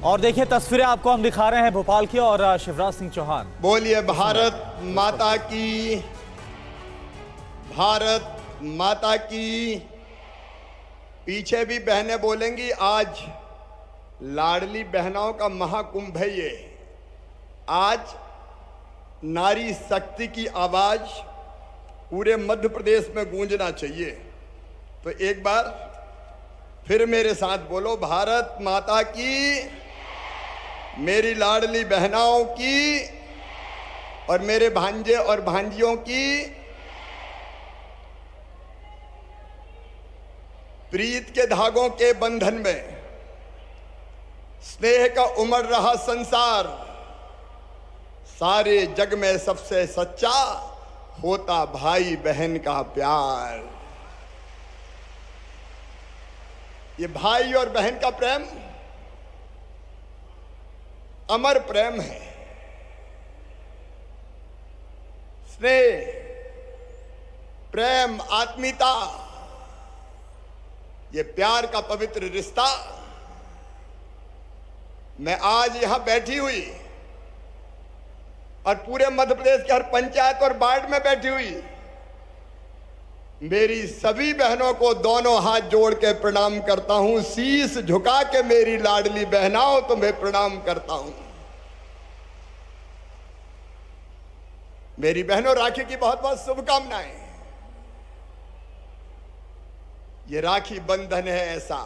और देखिए तस्वीरें आपको हम दिखा रहे हैं भोपाल की और शिवराज सिंह चौहान। बोलिए भारत माता की, भारत माता की। पीछे भी बहनें बोलेंगी। आज लाडली बहनों का महाकुंभ है ये। आज नारी शक्ति की आवाज पूरे मध्य प्रदेश में गूंजना चाहिए। तो एक बार फिर मेरे साथ बोलो, भारत माता की, मेरी लाडली बहनों की और मेरे भांजे और भांजियों की। प्रीत के धागों के बंधन में स्नेह का उमड़ रहा संसार, सारे जग में सबसे सच्चा होता भाई बहन का प्यार। ये भाई और बहन का प्रेम अमर प्रेम है। स्नेह, प्रेम, आत्मीयता, ये प्यार का पवित्र रिश्ता। मैं आज यहां बैठी हुई और पूरे मध्य प्रदेश के हर पंचायत और वार्ड में बैठी हुई मेरी सभी बहनों को दोनों हाथ जोड़ के प्रणाम करता हूं। शीश झुका के मेरी लाडली बहनों तुम्हें प्रणाम करता हूं। मेरी बहनों, राखी की बहुत बहुत शुभकामनाएं। ये राखी बंधन है ऐसा,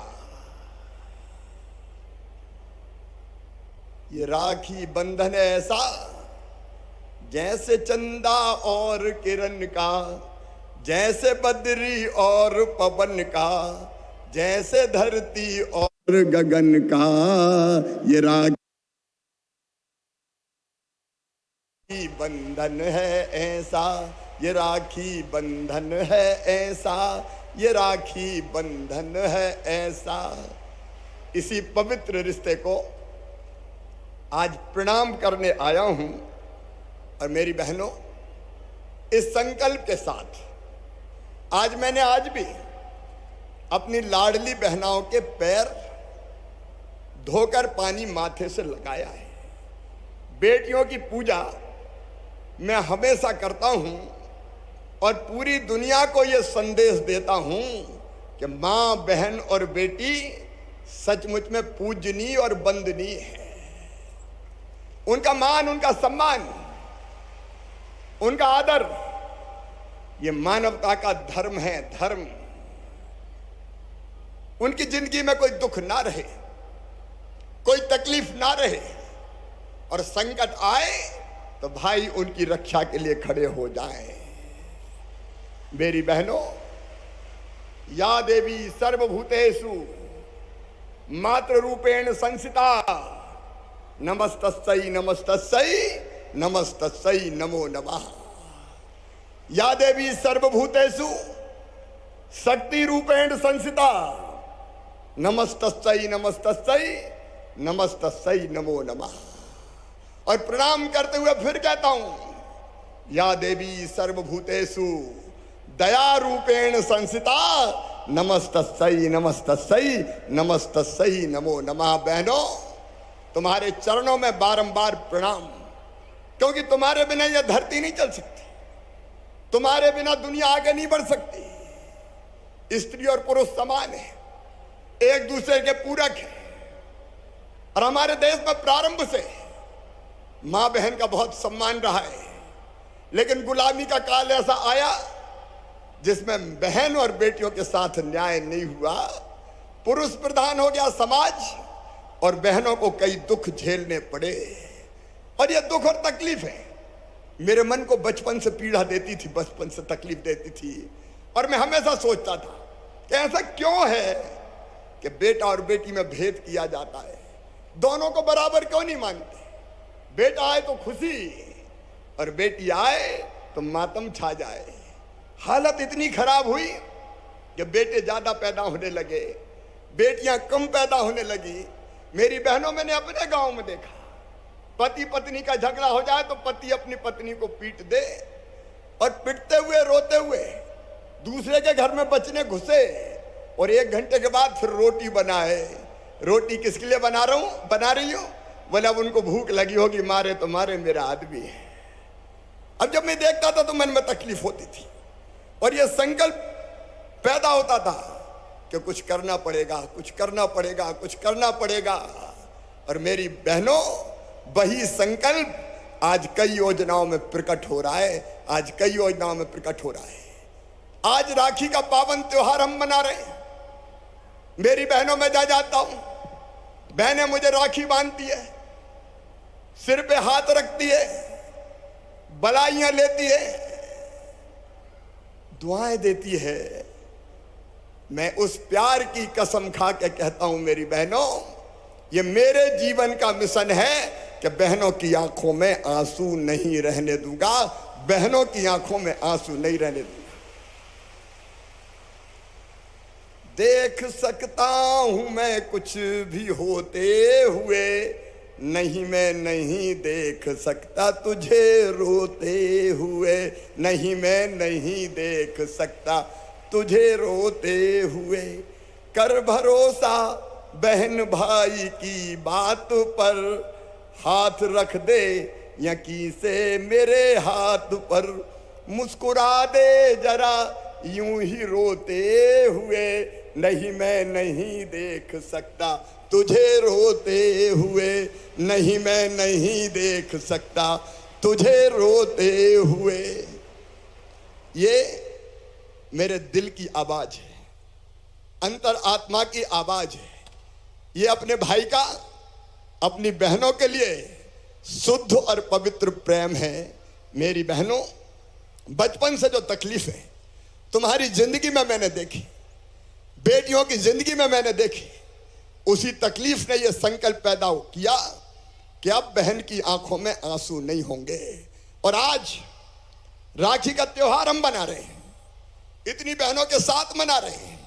ये राखी बंधन है ऐसा, जैसे चंदा और किरण का, जैसे बदरी और पवन का, जैसे धरती और गगन का। ये राखी बंधन है ऐसा, ये राखी बंधन है ऐसा, ये राखी बंधन है ऐसा। इसी पवित्र रिश्ते को आज प्रणाम करने आया हूं। और मेरी बहनों, इस संकल्प के साथ आज मैंने आज भी अपनी लाडली बहनों के पैर धोकर पानी माथे से लगाया है। बेटियों की पूजा मैं हमेशा करता हूं और पूरी दुनिया को यह संदेश देता हूं कि मां, बहन और बेटी सचमुच में पूजनीय और वंदनीय है। उनका मान, उनका सम्मान, उनका आदर, ये मानवता का धर्म है। धर्म, उनकी जिंदगी में कोई दुख ना रहे, कोई तकलीफ ना रहे, और संकट आए तो भाई उनकी रक्षा के लिए खड़े हो जाएं। मेरी बहनों, या देवी सर्वभूतेषु मातृ रूपेण संस्थिता, नमस्तस्यै नमस्तस्यै नमस्तस्यै नमो नमः। या देवी सर्वभूतेषु शक्ति रूपेण संस्थिता, नमस्तस्यै नमस्तस्यै नमस्तस्यै नमो नमः। और प्रणाम करते हुए फिर कहता हूं, या देवी सर्वभूतेषु दया रूपेण संस्थिता, नमस्तस्यै नमस्तस्यै नमस्तस्यै नमो नमः। बहनों, तुम्हारे चरणों में बारंबार प्रणाम, क्योंकि तुम्हारे बिना यह धरती नहीं चल सकती, तुम्हारे बिना दुनिया आगे नहीं बढ़ सकती। स्त्री और पुरुष समान है, एक दूसरे के पूरक है। और हमारे देश में प्रारंभ से मां बहन का बहुत सम्मान रहा है, लेकिन गुलामी का काल ऐसा आया जिसमें बहन और बेटियों के साथ न्याय नहीं हुआ। पुरुष प्रधान हो गया समाज और बहनों को कई दुख झेलने पड़े। और यह दुख और तकलीफ है मेरे मन को बचपन से पीड़ा देती थी, बचपन से तकलीफ देती थी। और मैं हमेशा सोचता था कि ऐसा क्यों है कि बेटा और बेटी में भेद किया जाता है, दोनों को बराबर क्यों नहीं मानते। बेटा आए तो खुशी और बेटी आए तो मातम छा जाए। हालत इतनी खराब हुई कि बेटे ज्यादा पैदा होने लगे, बेटियां कम पैदा होने लगी। मेरी बहनों, मैंने अपने गांव में देखा, पति पत्नी का झगड़ा हो जाए तो पति अपनी पत्नी को पीट दे और पिटते हुए रोते हुए दूसरे के घर में बचने घुसे और 1 घंटे के बाद फिर रोटी बनाए। रोटी किसके लिए बना रही हूं? बोले अब उनको भूख लगी होगी, मारे तो मारे, मेरा आदमी है। अब जब मैं देखता था तो मन में तकलीफ होती थी और यह संकल्प पैदा होता था कि कुछ करना पड़ेगा, कुछ करना पड़ेगा, कुछ करना पड़ेगा। और मेरी बहनों, वही संकल्प आज कई योजनाओं में प्रकट हो रहा है, आज कई योजनाओं में प्रकट हो रहा है। आज राखी का पावन त्योहार हम मना रहे हैं। मेरी बहनों में जा जाता हूं, बहनें मुझे राखी बांधती है, सिर पे हाथ रखती है, बधाइयां लेती है, दुआएं देती है। मैं उस प्यार की कसम खा के कहता हूं मेरी बहनों, ये मेरे जीवन का मिशन है कि बहनों की आंखों में आंसू नहीं रहने दूंगा, बहनों की आंखों में आंसू नहीं रहने दूंगा। देख सकता हूं मैं कुछ भी होते हुए, नहीं मैं नहीं देख सकता तुझे रोते हुए, नहीं मैं नहीं देख सकता तुझे रोते हुए। कर भरोसा बहन भाई की बात पर, हाथ रख दे यकीन से मेरे हाथ पर, मुस्कुरा दे जरा यूं ही रोते हुए, नहीं मैं नहीं देख सकता तुझे रोते हुए, नहीं मैं नहीं देख सकता तुझे रोते हुए। ये मेरे दिल की आवाज है, अंतर आत्मा की आवाज है। ये अपने भाई का, अपनी बहनों के लिए शुद्ध और पवित्र प्रेम है। मेरी बहनों, बचपन से जो तकलीफ है तुम्हारी जिंदगी में मैंने देखी, बेटियों की जिंदगी में मैंने देखी, उसी तकलीफ ने यह संकल्प पैदा किया कि अब बहन की आंखों में आंसू नहीं होंगे। और आज राखी का त्योहार हम मना रहे हैं, इतनी बहनों के साथ मना रहे हैं,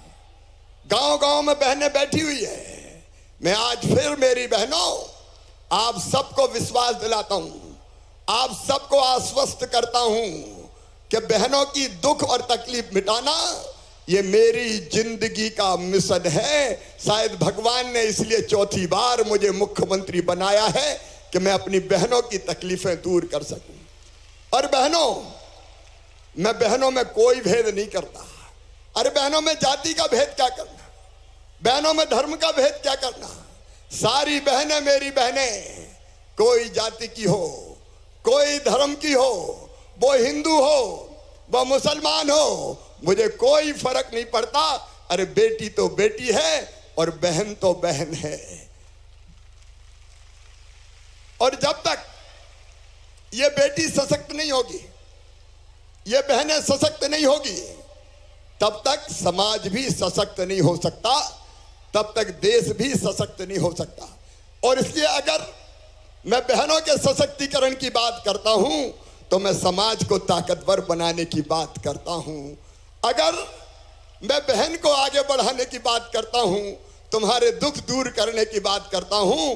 गांव गांव में बहनें बैठी हुई है। मैं आज फिर मेरी बहनों आप सबको विश्वास दिलाता हूं, आप सबको आश्वस्त करता हूं कि बहनों की दुख और तकलीफ मिटाना ये मेरी जिंदगी का मिशन है। शायद भगवान ने इसलिए चौथी बार मुझे मुख्यमंत्री बनाया है कि मैं अपनी बहनों की तकलीफें दूर कर सकूं। और बहनों, मैं बहनों में कोई भेद नहीं करता। अरे बहनों में जाति का भेद क्या करना, बहनों में धर्म का भेद क्या करना। सारी बहनें मेरी बहनें, कोई जाति की हो, कोई धर्म की हो, वो हिंदू हो, वो मुसलमान हो, मुझे कोई फर्क नहीं पड़ता। अरे बेटी तो बेटी है और बहन तो बहन है। और जब तक ये बेटी सशक्त नहीं होगी, ये बहनें सशक्त नहीं होगी, तब तक समाज भी सशक्त नहीं हो सकता, तब तक देश भी सशक्त नहीं हो सकता। और इसलिए अगर मैं बहनों के सशक्तिकरण की बात करता हूं तो मैं समाज को ताकतवर बनाने की बात करता हूं। अगर मैं बहन को आगे बढ़ाने की बात करता हूं, तुम्हारे दुख दूर करने की बात करता हूं,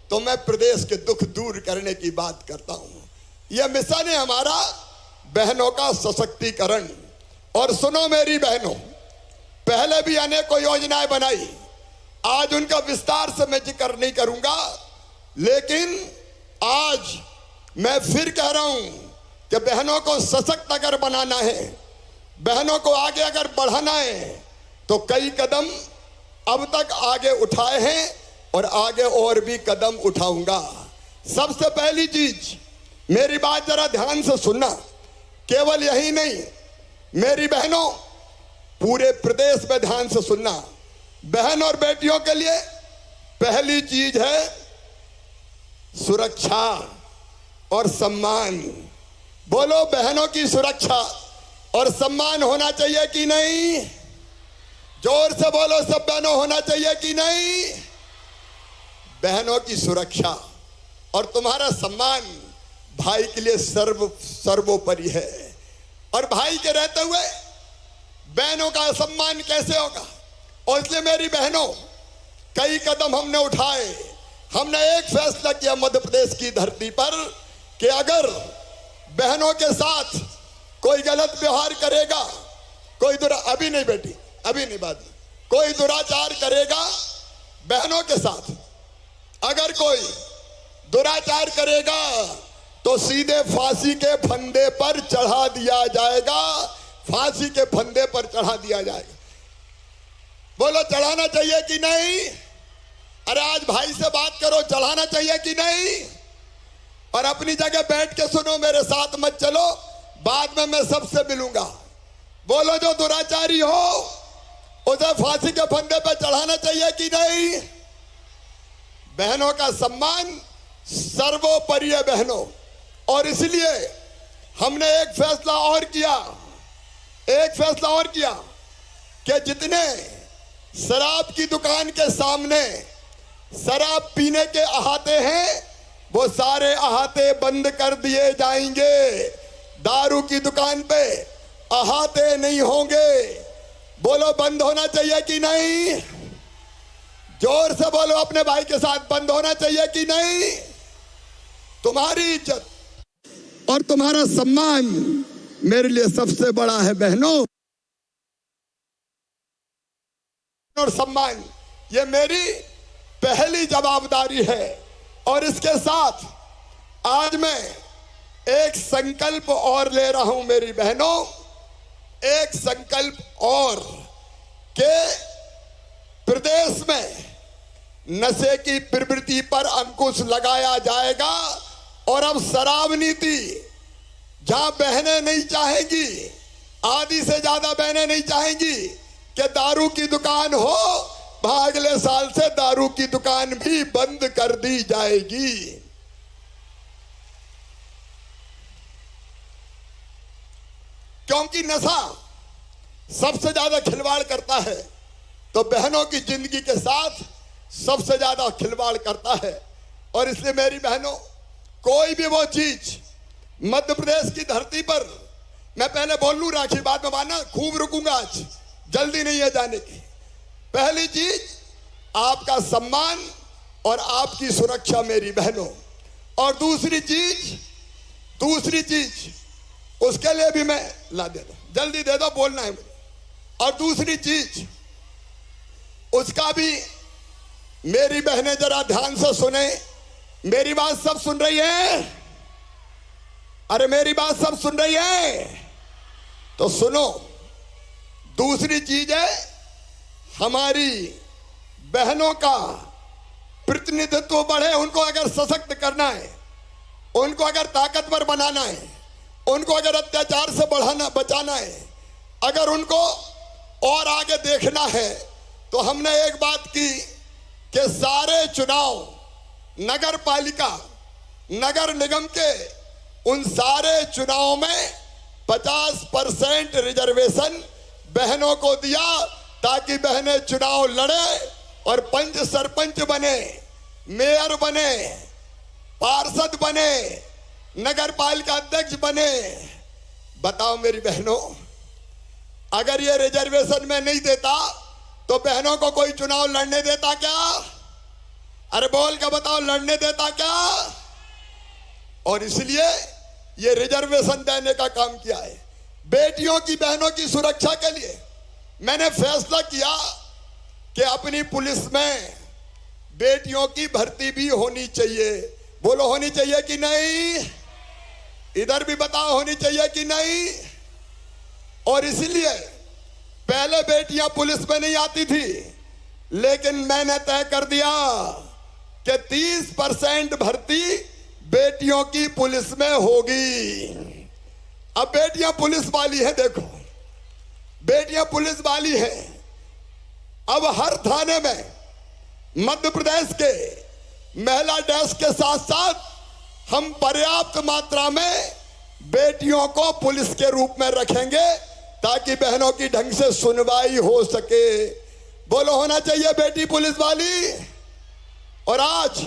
तो मैं प्रदेश के दुख दूर करने की बात करता हूं। यह मिशन है हमारा, बहनों का सशक्तिकरण। और सुनो मेरी बहनों, पहले भी अनेकों योजनाएं बनाई, आज उनका विस्तार से मैं जिक्र नहीं करूंगा, लेकिन आज मैं फिर कह रहा हूं कि बहनों को सशक्त अगर बनाना है, बहनों को आगे अगर बढ़ाना है, तो कई कदम अब तक आगे उठाए हैं और आगे और भी कदम उठाऊंगा। सबसे पहली चीज, मेरी बात जरा ध्यान से सुनना, केवल यही नहीं मेरी बहनों, पूरे प्रदेश में ध्यान से सुनना। बहन और बेटियों के लिए पहली चीज है सुरक्षा और सम्मान। बोलो, बहनों की सुरक्षा और सम्मान होना चाहिए कि नहीं? जोर से बोलो, सब बहनों, होना चाहिए कि नहीं? बहनों की सुरक्षा और तुम्हारा सम्मान भाई के लिए सर्वोपरि है। और भाई के रहते हुए बहनों का सम्मान कैसे होगा? और इसलिए मेरी बहनों, कई कदम हमने उठाए। हमने एक फैसला किया मध्य प्रदेश की धरती पर कि अगर बहनों के साथ कोई गलत व्यवहार करेगा, कोई अभी नहीं बेटी, अभी नहीं बात, कोई दुराचार करेगा, बहनों के साथ अगर कोई दुराचार करेगा तो सीधे फांसी के फंदे पर चढ़ा दिया जाएगा, फांसी के फंदे पर चढ़ा दिया जाएगा। बोलो चढ़ाना चाहिए कि नहीं? अरे आज भाई से बात करो, चढ़ाना चाहिए कि नहीं? और अपनी जगह बैठ के सुनो, मेरे साथ मत चलो, बाद में मैं सबसे मिलूंगा। बोलो जो दुराचारी हो उसे फांसी के फंदे पर चढ़ाना चाहिए कि नहीं? बहनों का सम्मान सर्वोपरि है बहनों, और इसलिए हमने एक फैसला और किया कि जितने शराब की दुकान के सामने शराब पीने के अहाते हैं वो सारे अहाते बंद कर दिए जाएंगे। दारू की दुकान पे अहाते नहीं होंगे। बोलो बंद होना चाहिए कि नहीं? जोर से बोलो अपने भाई के साथ, बंद होना चाहिए कि नहीं? तुम्हारी इज्जत और तुम्हारा सम्मान मेरे लिए सबसे बड़ा है बहनों, और सम्मान ये मेरी पहली जवाबदारी है। और इसके साथ आज मैं एक संकल्प और ले रहा हूं मेरी बहनों, एक संकल्प और के प्रदेश में नशे की प्रवृत्ति पर अंकुश लगाया जाएगा। और अब शराब नीति जहां बहनें नहीं चाहेंगी, आधी से ज्यादा बहनें नहीं चाहेंगी कि दारू की दुकान हो, वहां अगले साल से दारू की दुकान भी बंद कर दी जाएगी। क्योंकि नशा सबसे ज्यादा खिलवाड़ करता है, तो बहनों की जिंदगी के साथ सबसे ज्यादा खिलवाड़ करता है। और इसलिए मेरी बहनों, कोई भी वो चीज मध्य प्रदेश की धरती पर, मैं पहले बोल लूं राखी, बाद में मानना, खूब रुकूंगा, आज जल्दी नहीं है जाने की। पहली चीज आपका सम्मान और आपकी सुरक्षा मेरी बहनों, और दूसरी चीज उसके लिए भी मैं ला दे दो, जल्दी दे दो, बोलना है मुझे। और दूसरी चीज उसका भी मेरी बहनें जरा ध्यान से सुने, मेरी बात सब सुन रही है? अरे मेरी बात सब सुन रही है? तो सुनो, दूसरी चीज है हमारी बहनों का प्रतिनिधित्व बढ़े, उनको अगर सशक्त करना है, उनको अगर ताकतवर बनाना है, उनको अगर अत्याचार से बचाना है, अगर उनको और आगे देखना है, तो हमने एक बात की कि सारे चुनाव, नगर पालिका, नगर निगम के उन सारे चुनाव में 50% रिजर्वेशन बहनों को दिया, ताकि बहनें चुनाव लड़े और पंच सरपंच बने, मेयर बने, पार्षद बने, नगर पालिका अध्यक्ष बने। बताओ मेरी बहनों, अगर ये रिजर्वेशन में नहीं देता तो बहनों को कोई चुनाव लड़ने देता क्या? अरे बोल के बताओ, लड़ने देता क्या? और इसलिए ये रिजर्वेशन देने का काम किया है। बेटियों की, बहनों की सुरक्षा के लिए मैंने फैसला किया कि अपनी पुलिस में बेटियों की भर्ती भी होनी चाहिए। बोलो होनी चाहिए कि नहीं? इधर भी बताओ, होनी चाहिए कि नहीं? और इसलिए पहले बेटियां पुलिस में नहीं आती थी, लेकिन मैंने तय कर दिया कि 30% भर्ती बेटियों की पुलिस में होगी। अब बेटियां पुलिस वाली हैं, देखो बेटियां पुलिस वाली हैं। अब हर थाने में मध्य प्रदेश के महिला डेस्क के साथ साथ हम पर्याप्त मात्रा में बेटियों को पुलिस के रूप में रखेंगे, ताकि बहनों की ढंग से सुनवाई हो सके। बोलो होना चाहिए बेटी पुलिस वाली। और आज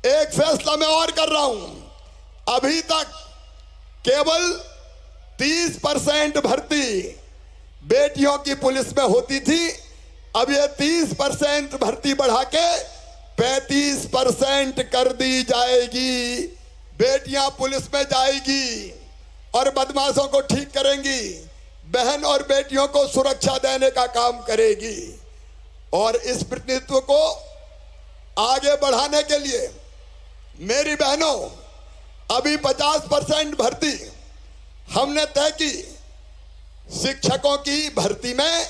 एक फैसला मैं और कर रहा हूं। अभी तक केवल 30% भर्ती बेटियों की पुलिस में होती थी, अब ये 30% भर्ती बढ़ा के 35% कर दी जाएगी। बेटियां पुलिस में जाएगी और बदमाशों को ठीक करेंगी, बहन और बेटियों को सुरक्षा देने का काम करेगी। और इस प्रतिनिधित्व को आगे बढ़ाने के लिए मेरी बहनों अभी 50% भर्ती हमने तय की। शिक्षकों की भर्ती में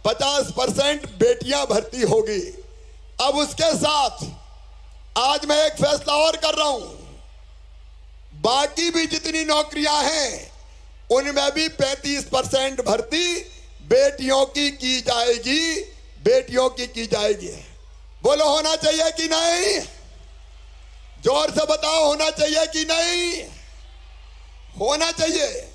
50% बेटियां भर्ती होगी। अब उसके साथ आज मैं एक फैसला और कर रहा हूं, बाकी भी जितनी नौकरियां हैं उनमें भी 35% भर्ती बेटियों की जाएगी, बेटियों की जाएगी। बोलो होना चाहिए कि नहीं? जोर से बताओ, होना चाहिए कि नहीं? होना चाहिए।